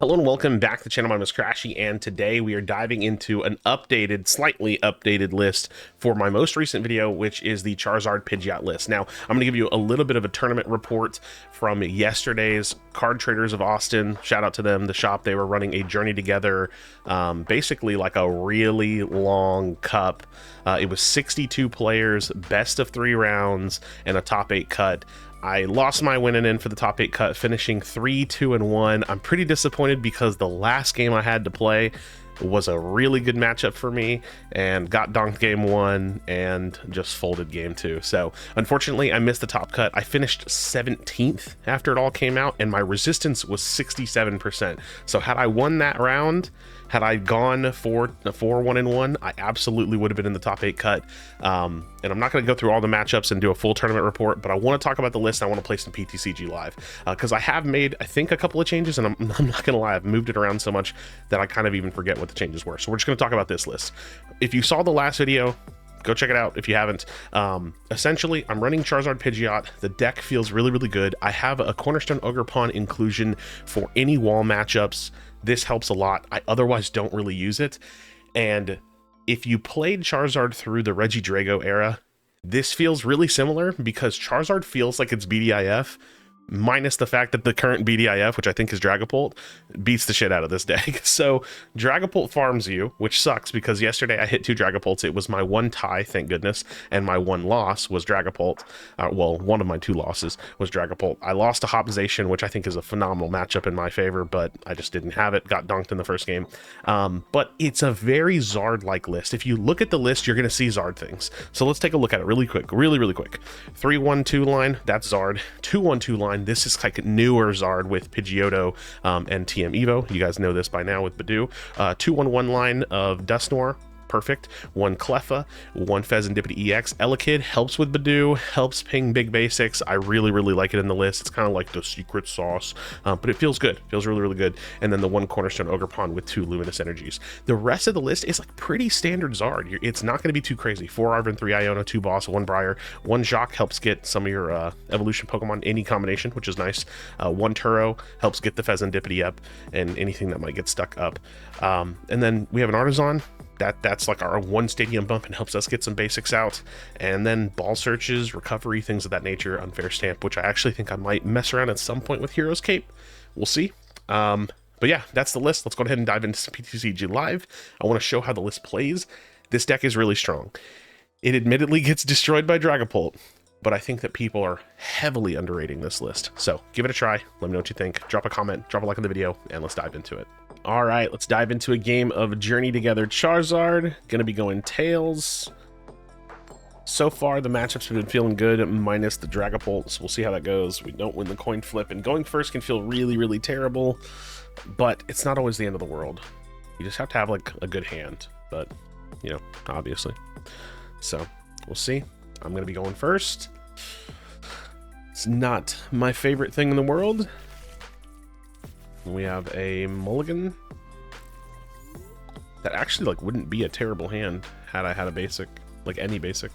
Hello and welcome back to the channel. My name is Krashy, and today we are diving into an updated, slightly updated list for my most recent video, which is the Charizard Pidgeot list. Now, I'm going to give you a little bit of a tournament report from yesterday's Card Traders of Austin. Shout out to them, the shop. They were running a Journey Together, basically like a really long cup. It was 62 players, best of 3 rounds, and a top 8 cut. I lost my winning in for the top 8 cut, finishing 3-2-1. I'm pretty disappointed because the last game I had to play was a really good matchup for me and got donked game 1 and just folded game 2. So unfortunately, I missed the top cut. I finished 17th after it all came out, and my resistance was 67%. So had I won that round, had I gone for 1-1, I absolutely would have been in the top 8 cut. And I'm not going to go through all the matchups and do a full tournament report, but I want to talk about the list. And I want to play some PTCG live because I have made, I think, a couple of changes, and I'm not going to lie, I've moved it around so much that I kind of even forget what the changes were. So we're just going to talk about this list. If you saw the last video, go check it out if you haven't. Essentially, I'm running Charizard Pidgeot. The deck feels really, really good. I have a Cornerstone Ogerpon inclusion for any wall matchups. This helps a lot. I otherwise don't really use it. And if you played Charizard through the Regidrago era, this feels really similar because Charizard feels like it's BDIF, minus the fact that the current BDIF, which I think is Dragapult, beats the shit out of this deck. So Dragapult farms you, which sucks because yesterday I hit 2 Dragapults. It was my 1 tie, thank goodness, and my 1 loss was Dragapult. Well, one of my 2 losses was Dragapult. I lost to Hopzation, which I think is a phenomenal matchup in my favor, but I just didn't have it. Got dunked in the first game. But it's a very Zard-like list. If you look at the list, you're going to see Zard things. So let's take a look at it really quick, really quick. 3-1-2 line, that's Zard. 2-1-2 line. This is like newer Zard with Pidgeotto and TM Evo. You guys know this by now with Badu. 2-1-1 line of Dusknoir. Perfect. 1 Cleffa, 1 Fezandipiti EX. Elekid helps with Badu, helps ping big basics. I really like it in the list. It's kind of like the secret sauce, but it feels good. Feels really good. And then the 1 Cornerstone Ogerpon with 2 Luminous Energies. The rest of the list is like pretty standard Zard. It's not going to be too crazy. 4 Arven, 3 Iono, 2 Boss, 1 Briar, 1 Jacq helps get some of your evolution Pokemon, any combination, which is nice. 1 Turo helps get the Fezandipiti up and anything that might get stuck up. And then we have an Artisan. That's like our 1 stadium bump and helps us get some basics out. And then ball searches, recovery, things of that nature, unfair stamp, which I actually think I might mess around at some point with Hero's Cape. We'll see. But yeah, that's the list. Let's go ahead and dive into some PTCG live. I want to show how the list plays. This deck is really strong. It admittedly gets destroyed by Dragapult, but I think that people are heavily underrating this list. So give it a try. Let me know what you think. Drop a comment, drop a like on the video, and let's dive into it. All right, let's dive into a game of Journey Together Charizard. Gonna be going tails. So far, the matchups have been feeling good, minus the Dragapult, so we'll see how that goes. We don't win the coin flip, and going first can feel really terrible, but it's not always the end of the world. You just have to have like a good hand, but you know, obviously. So we'll see. I'm gonna be going first. It's not my favorite thing in the world. We have a mulligan. That actually like wouldn't be a terrible hand had I had a basic, like any basic.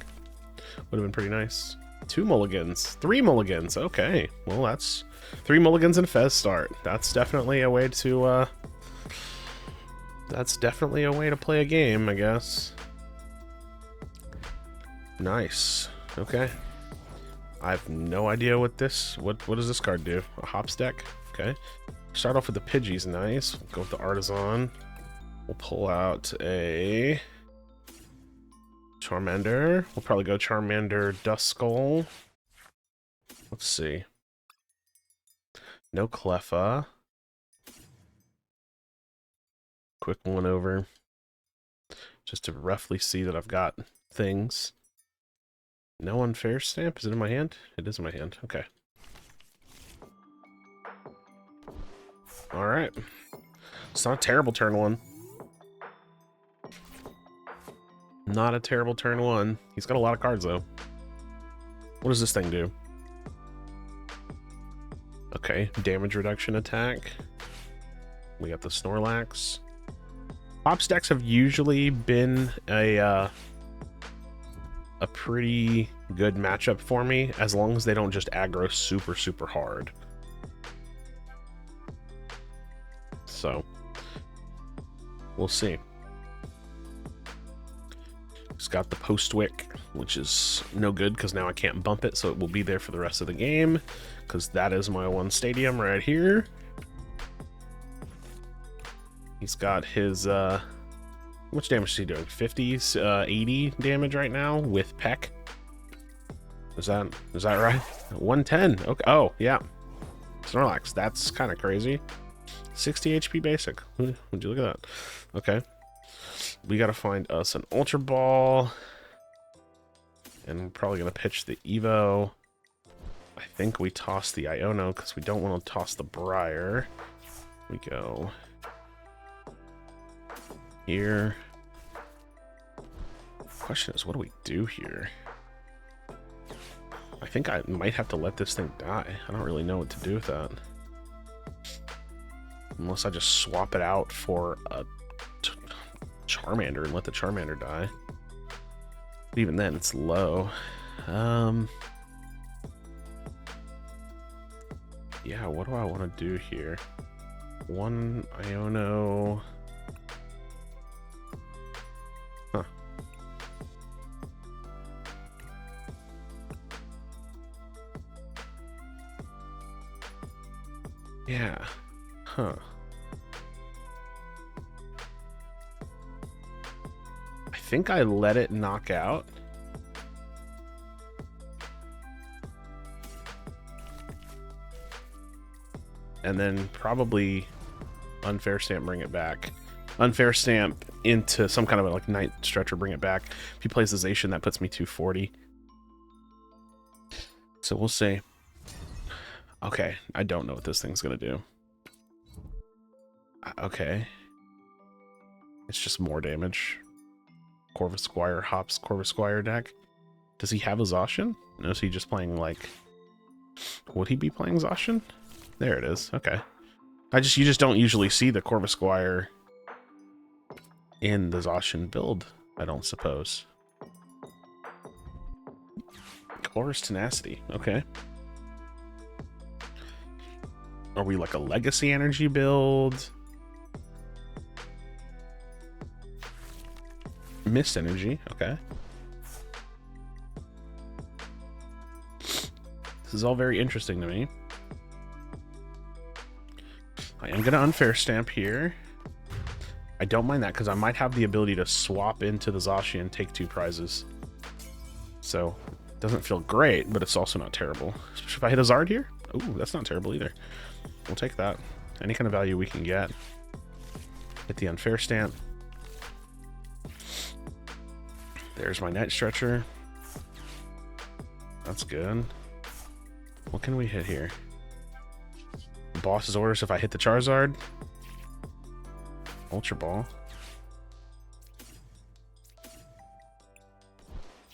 Would have been pretty nice. 2 mulligans, 3 mulligans. Okay, well that's 3 mulligans and Fez start. That's definitely a way to play a game, I guess. Nice. Okay. I have no idea what does this card do? A hops deck? Okay. Start off with the Pidgeys, nice. We'll go with the Artisan. We'll pull out a Charmander. We'll probably go Charmander Duskull. Let's see. No Cleffa. Quick one over. Just to roughly see that I've got things. No Unfair Stamp. Is it in my hand? It is in my hand. Okay. Alright. It's not a terrible turn 1. Not a terrible turn 1. He's got a lot of cards, though. What does this thing do? Okay, damage reduction attack. We got the Snorlax. Pop stacks have usually been a pretty good matchup for me, as long as they don't just aggro super hard. So we'll see. It's got the Postwick, which is no good because now I can't bump it, so it will be there for the rest of the game, because that is my one stadium right here. He's got his, how much damage is he doing? 50, 80 damage right now with Peck. Is that right? 110. Okay. Oh, yeah. Snorlax. That's kind of crazy. 60 HP basic. Would you look at that? Okay. We got to find us an Ultra Ball. And we're probably going to pitch the Evo. I think we toss the Iono because we don't want to toss the Briar. We go here. Question is, what do we do here? I think I might have to let this thing die. I don't really know what to do with that. Unless I just swap it out for a Charmander and let the Charmander die. But even then, it's low. Yeah, what do I want to do here? One Iono. Huh. Yeah. Huh. I think I let it knock out. And then probably Unfair Stamp, bring it back. Unfair Stamp into some kind of like Night Stretcher, bring it back. If he plays the Zacian, that puts me 240. So we'll see. Okay, I don't know what this thing's gonna do. Okay. It's just more damage. Corvisquire hops Corvisquire deck. Does he have a Zacian? No, is he just playing like... Would he be playing Zacian? There it is. Okay. You just don't usually see the Corvisquire in the Zacian build, I don't suppose. Chorus Tenacity. Okay. Are we like a Legacy Energy build? Mist Energy. Okay. This is all very interesting to me. I am going to Unfair Stamp here. I don't mind that because I might have the ability to swap into the Zacian and take 2 prizes. So, it doesn't feel great, but it's also not terrible. Especially if I hit a Zard here. Ooh, that's not terrible either. We'll take that. Any kind of value we can get. Hit the Unfair Stamp. There's my Night Stretcher. That's good. What can we hit here? Boss's orders if I hit the Charizard. Ultra Ball.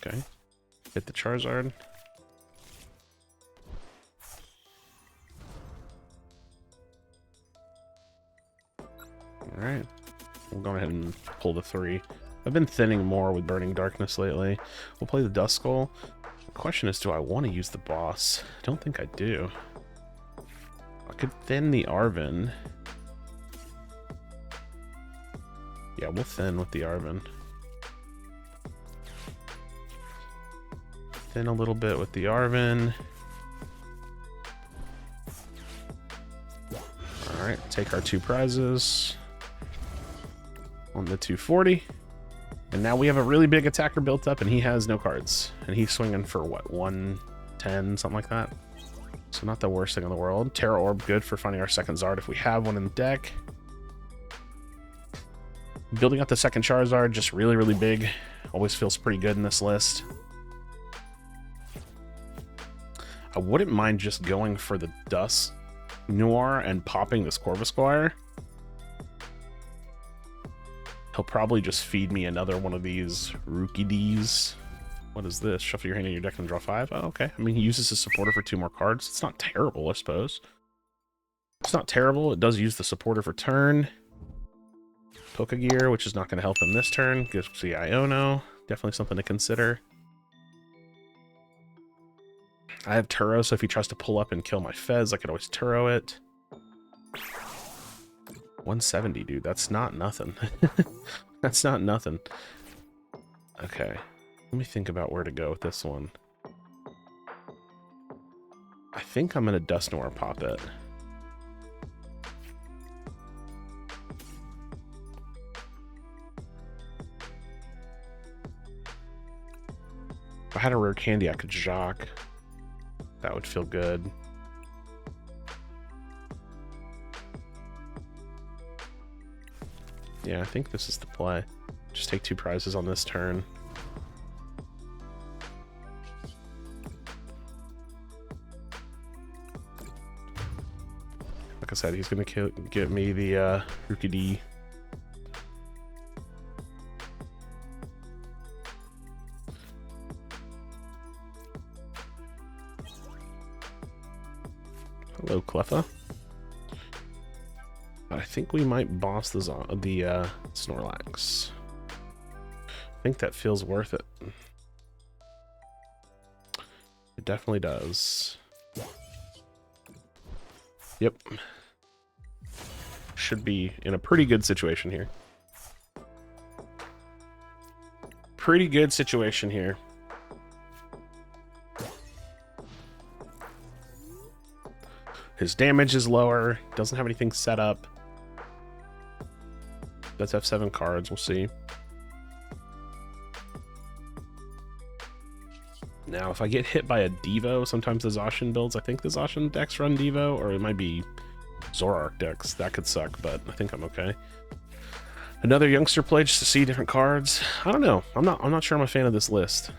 Okay. Hit the Charizard. Alright. We'll go ahead and pull the 3. I've been thinning more with Burning Darkness lately. We'll play the Duskull. The question is, do I want to use the boss? I don't think I do. I could thin the Arven. Yeah, we'll thin with the Arven. Thin a little bit with the Arven. Alright, take our 2 prizes. On the 240. And now we have a really big attacker built up and he has no cards. And he's swinging for what, 110, something like that? So not the worst thing in the world. Tera Orb, good for finding our second Zard if we have one in the deck. Building up the second Charizard, just really, really big. Always feels pretty good in this list. I wouldn't mind just going for the Dusknoir and popping this Corvisquire. He'll probably just feed me another one of these Rookie-D's. What is this? Shuffle your hand in your deck and draw 5? Oh, okay. I mean, he uses his supporter for 2 more cards. It's not terrible, I suppose. It's not terrible. It does use the supporter for turn. Pokegear, which is not going to help him this turn. Gives the Iono. Definitely something to consider. I have Turo, so if he tries to pull up and kill my Fez, I could always Turo it. 170, dude. That's not nothing. That's not nothing. Okay. Let me think about where to go with this one. I think I'm going to Dusknoir pop it. If I had a rare candy, I could Jacq. That would feel good. Yeah, I think this is the play. Just take 2 prizes on this turn. Like I said, he's going to get me the Rookie. Hello, Cleffa. I think we might boss the Snorlax. I think that feels worth it. It definitely does. Yep. Should be in a pretty good situation here. Pretty good situation here. His damage is lower. Doesn't have anything set up. Does have 7 cards. We'll see. Now, if I get hit by a Devo, sometimes the Zacian builds. I think the Zacian decks run Devo, or it might be Zoroark decks. That could suck, but I think I'm okay. Another youngster play just to see different cards. I don't know. I'm not sure I'm a fan of this list.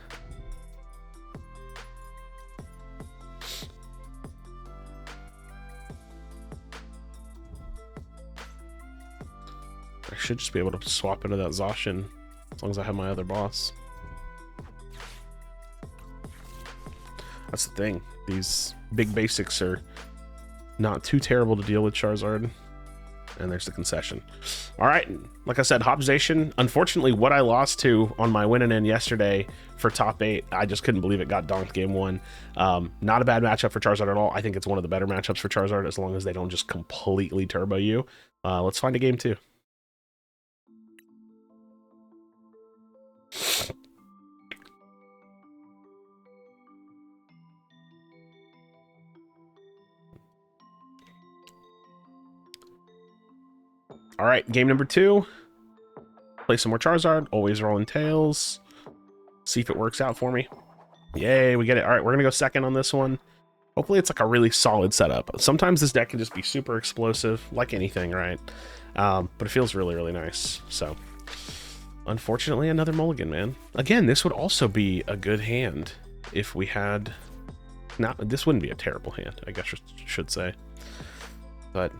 I should just be able to swap into that Zacian as long as I have my other boss. That's the thing. These big basics are not too terrible to deal with Charizard. And there's the concession. All right. Like I said, Hobzation. Unfortunately, what I lost to on my win and in yesterday for top 8, I just couldn't believe it got donked game 1. Not a bad matchup for Charizard at all. I think it's one of the better matchups for Charizard as long as they don't just completely turbo you. Let's find a game 2. All right, game number 2. Play some more Charizard. Always rolling tails. See if it works out for me. Yay, we get it. All right, we're going to go second on this one. Hopefully it's like a really solid setup. Sometimes this deck can just be super explosive, like anything, right? But it feels really, really nice. So, unfortunately, another mulligan, man. Again, this would also be a good hand if we had... This wouldn't be a terrible hand, I guess I should say. But...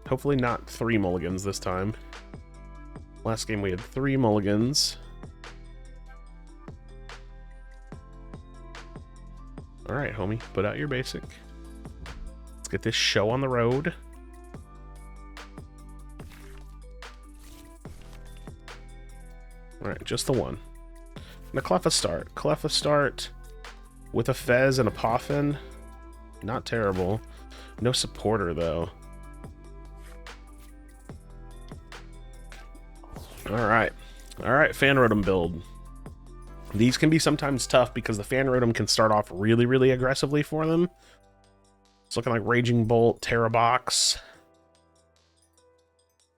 hopefully not 3 mulligans this time. Last game we had 3 mulligans. Alright, homie. Put out your basic. Let's get this show on the road. Alright, just the one. And a Cleffa start. Cleffa start with a Fez and a Poffin. Not terrible. No supporter, though. Alright, Fan Rotom build. These can be sometimes tough because the Fan Rotom can start off really, really aggressively for them. It's looking like Raging Bolt, Tera Box,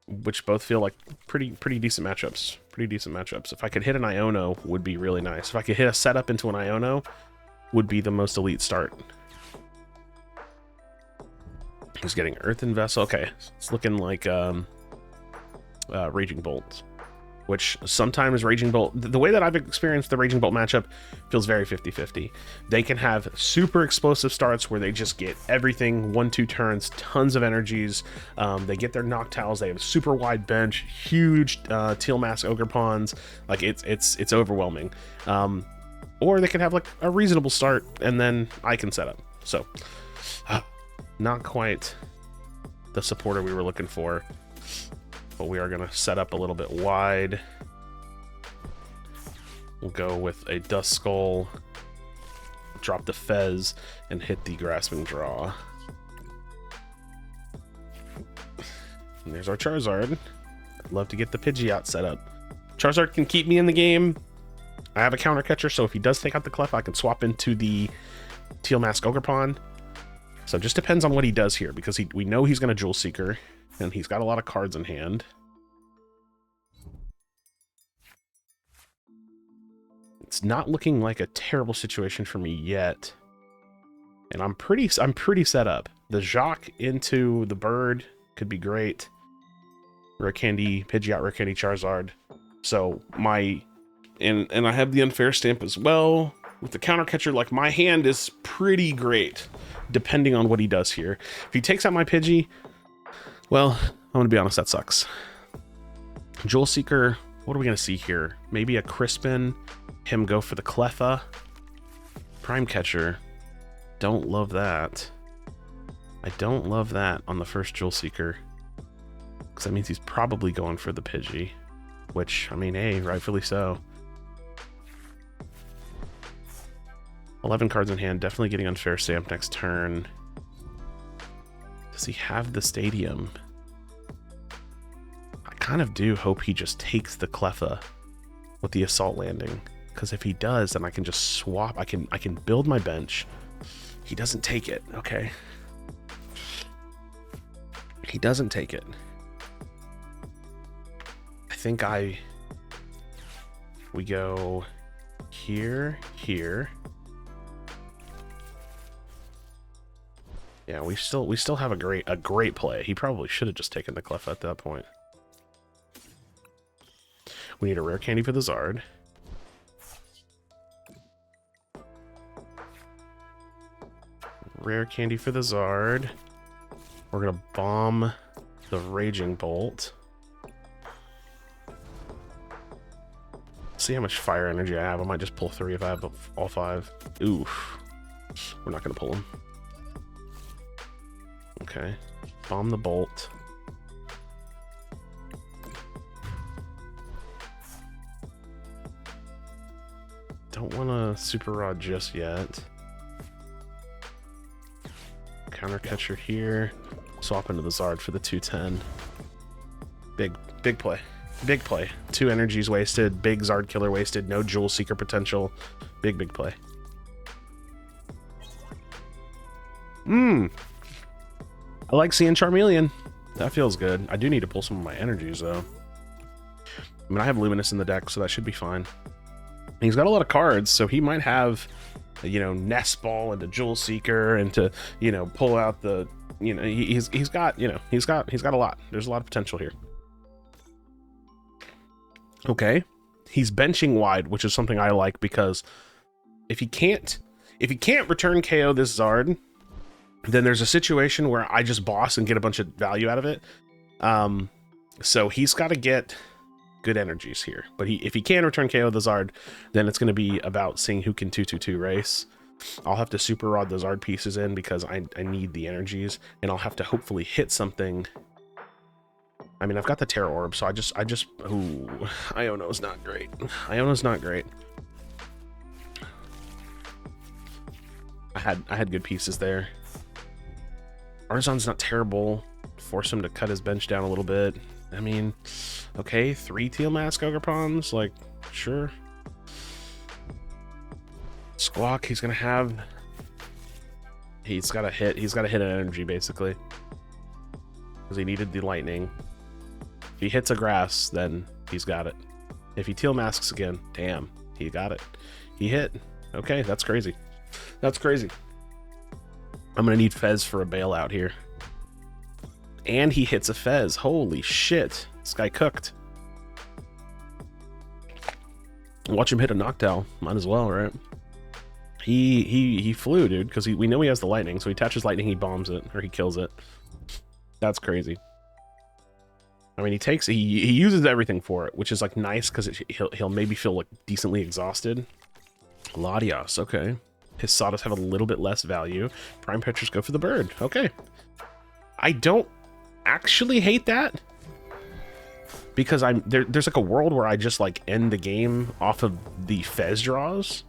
which both feel like pretty decent matchups. Pretty decent matchups. If I could hit an Iono, would be really nice. If I could hit a setup into an Iono, would be the most elite start. He's getting Earthen Vessel. Okay, it's looking like Raging Bolt. Which sometimes Raging Bolt, the way that I've experienced the Raging Bolt matchup feels very 50-50. They can have super explosive starts where they just get everything 1-2 turns, tons of energies. They get their Noctowls. They have a super wide bench, huge Teal Mask Ogerpons. Like it's overwhelming. Or they can have like a reasonable start and then I can set up. So not quite the supporter we were looking for. But we are going to set up a little bit wide. We'll go with a Duskull, drop the Fez, and hit the Grasping Draw. And there's our Charizard. I'd love to get the Pidgeot set up. Charizard can keep me in the game. I have a counter catcher, so if he does take out the Cleffa, I can swap into the Teal Mask Ogerpon. So it just depends on what he does here, because we know he's going to Jewel Seeker, and he's got a lot of cards in hand. It's not looking like a terrible situation for me yet, and I'm pretty set up. The Jacq into the bird could be great. Rare Candy, Pidgeot, Rare Candy, Charizard. So and I have the Unfair Stamp as well. With the counter catcher, like, my hand is pretty great, depending on what he does here. If he takes out my Pidgey, well, I'm gonna be honest, that sucks. Jewel Seeker, what are we gonna see here? Maybe a Crispin, him go for the Cleffa. Prime Catcher, don't love that. I don't love that on the first Jewel Seeker, because that means he's probably going for the Pidgey, which, I mean, hey, rightfully so. 11 cards in hand, definitely getting Unfair Stamp next turn. Does he have the Stadium? I kind of do hope he just takes the Cleffa with the Assault Landing, because if he does, then I can just swap. I can build my bench. He doesn't take it. Okay. He doesn't take it. I think we go here. Yeah, we still have a great play. He probably should have just taken the Cleffa at that point. We need a Rare Candy for the Zard. Rare Candy for the Zard. We're gonna bomb the Raging Bolt. See how much fire energy I have. I might just pull 3 if I have all 5. Oof. We're not gonna pull them. Okay. Bomb the Bolt. Don't want to Super Rod just yet. Counter Catcher here. Swap into the Zard for the 210. Big play. Big play. 2 energies wasted. Big Zard killer wasted. No Jewel Seeker potential. Big play. I like seeing Charmeleon. That feels good. I do need to pull some of my energies, though. I mean, I have Luminous in the deck, so that should be fine. And he's got a lot of cards, so he might have, you know, Nest Ball and the Jewel Seeker, and to, you know, pull out the, you know, he's got, you know, he's got a lot. There's a lot of potential here. Okay, he's benching wide, which is something I like, because if he can't return KO this Zard, then there's a situation where I just boss and get a bunch of value out of it. So he's got to get good energies here. But if he can return KO the Zard, then it's going to be about seeing who can 2-2-2 race. I'll have to Super Rod the Zard pieces in because I need the energies, and I'll have to hopefully hit something. I mean, I've got the Tera Orb, so I just ooh, Iono's not great. Iono's not great. I had good pieces there. Arzon's not terrible. Force him to cut his bench down a little bit. I mean, okay, 3 Teal Mask Ogerpons, like, sure. Squawk, he's got to hit an energy, basically. Because he needed the lightning. If he hits a grass, then he's got it. If he Teal Masks again, damn, he got it. He hit. Okay, that's crazy. That's crazy. I'm gonna need Fez for a bailout here. And he hits a Fez. Holy shit. This guy cooked. Watch him hit a Noctowl. Might as well, right? He flew, dude, because we know he has the lightning, so he attaches lightning, he bombs it, or he kills it. That's crazy. I mean, he uses everything for it, which is like nice, because he'll maybe feel like decently exhausted. Latios, okay. His Sawdust have a little bit less value. Prime pitchers go for the bird. Okay. I don't actually hate that, because there's like a world where I just like end the game off of the Fez draws.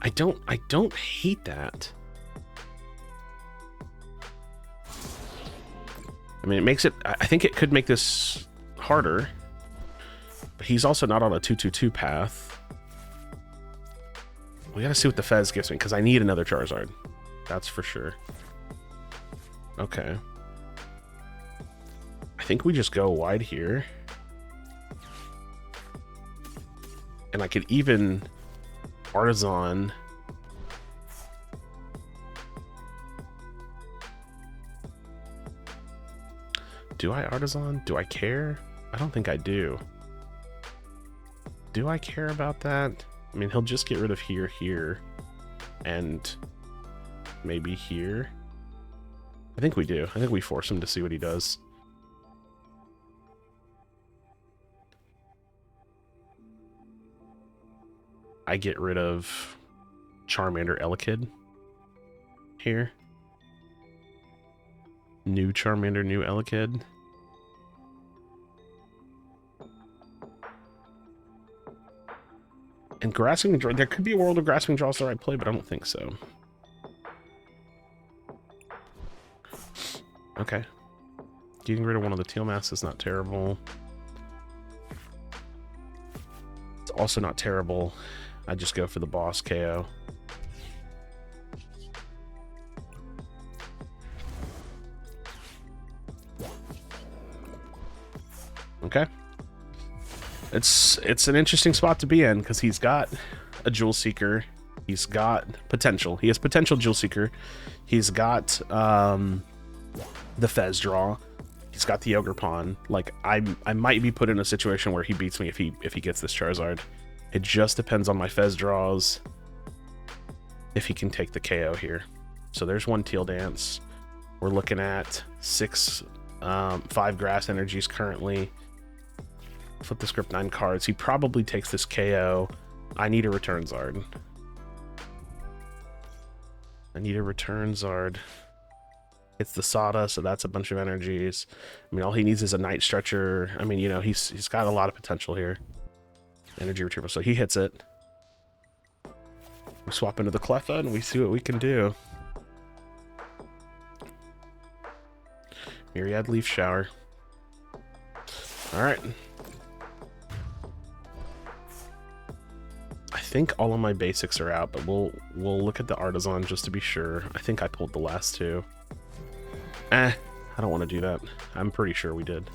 I don't hate that. I mean, it makes it... I think it could make this harder. But he's also not on a 2/2/2 path. We gotta see what the Fez gives me, because I need another Charizard. That's for sure. Okay. I think we just go wide here. And I could even Artisan. Do I Artisan? Do I care? I don't think I do. Do I care about that? I mean, he'll just get rid of here, and maybe here. I think we do. I think we force him to see what he does. I get rid of Charmander Elekid here. New Charmander, new Elekid. And Grasping Draw, there could be a world of Grasping Draw is the right play, but I don't think so. Okay. Getting rid of one of the Teal Masks is not terrible. It's also not terrible. I just go for the boss KO. Okay. It's an interesting spot to be in, because he's got a Jewel Seeker. He's got potential. He has potential Jewel Seeker. He's got the Fez draw. He's got the Ogerpon. Like, I might be put in a situation where he beats me if he gets this Charizard. It just depends on my Fez draws, if he can take the KO here. So there's one Teal Dance. We're looking at 5 Grass Energies currently. Flip the script 9 cards. He probably takes this KO. I need a Return Zard. I need a Return Zard. It's the Sada, so that's a bunch of energies. I mean, all he needs is a Night Stretcher. I mean, you know, he's got a lot of potential here. Energy retrieval, so he hits it. We swap into the Cleffa and we see what we can do. Myriad Leaf Shower. Alright. I think all of my basics are out, but we'll look at the Artisan just to be sure. I think I pulled the last two. I don't want to do that. I'm pretty sure we did.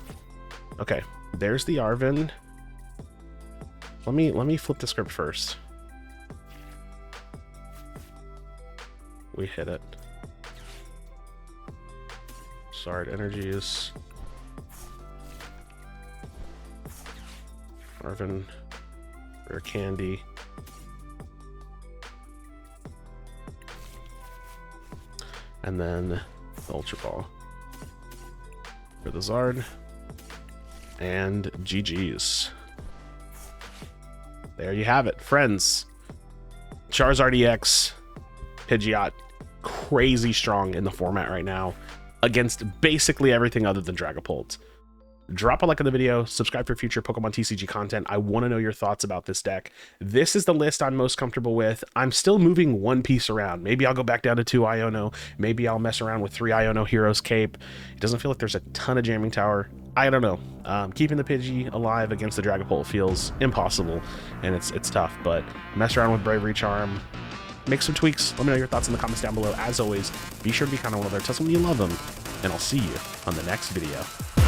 Okay, there's the Arven. Let me flip the script first. We hit it. Sard energies. Arven. Rare Candy. And then the Ultra Ball. For the Zard. And GG's. There you have it, friends. Charizard EX Pidgeot, crazy strong in the format right now against basically everything other than Dragapult. Drop a like on the video, subscribe for future Pokemon TCG content. I want to know your thoughts about this deck. This is the list I'm most comfortable with. I'm still moving one piece around. Maybe I'll go back down to 2 Iono. Maybe I'll mess around with 3 Iono Heroes Cape. It doesn't feel like there's a ton of Jamming Tower. I don't know. Keeping the Pidgey alive against the Dragapult feels impossible, and it's tough, but mess around with Bravery Charm. Make some tweaks. Let me know your thoughts in the comments down below. As always, be sure to be kind of one of them. Tell someone you love them, and I'll see you on the next video.